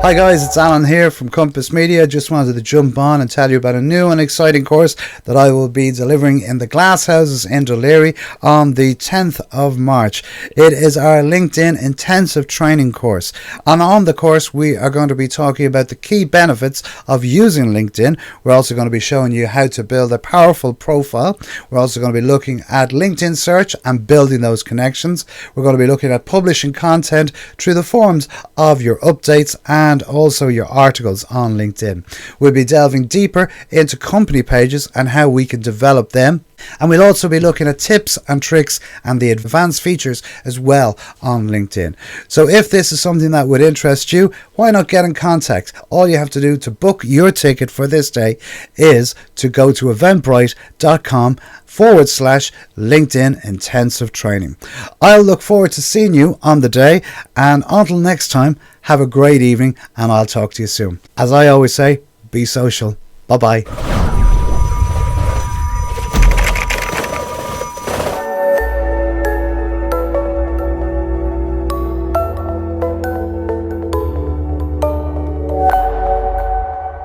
Hi guys, it's Alan here from Compass Media. Just wanted to jump on and tell you about a new and exciting course that I will be delivering in the GlassHouses in Laoghaire on the 10th of March. It is our LinkedIn intensive training course, and on the course we are going to be talking about the key benefits of using LinkedIn. We're also going to be showing you how to build a powerful profile. We're also going to be looking at LinkedIn search and building those connections. We're going to be looking at publishing content through the forms of your updates and also your articles on LinkedIn. We'll be delving deeper into company pages and how we can develop them. And we'll also be looking at tips and tricks and the advanced features as well on LinkedIn. So if this is something that would interest you, why not get in contact? All you have to do to book your ticket for this day is to go to eventbrite.com/LinkedIn intensive training. I'll look forward to seeing you on the day, and until next time, have a great evening and I'll talk to you soon. As I always say, be social. Bye bye.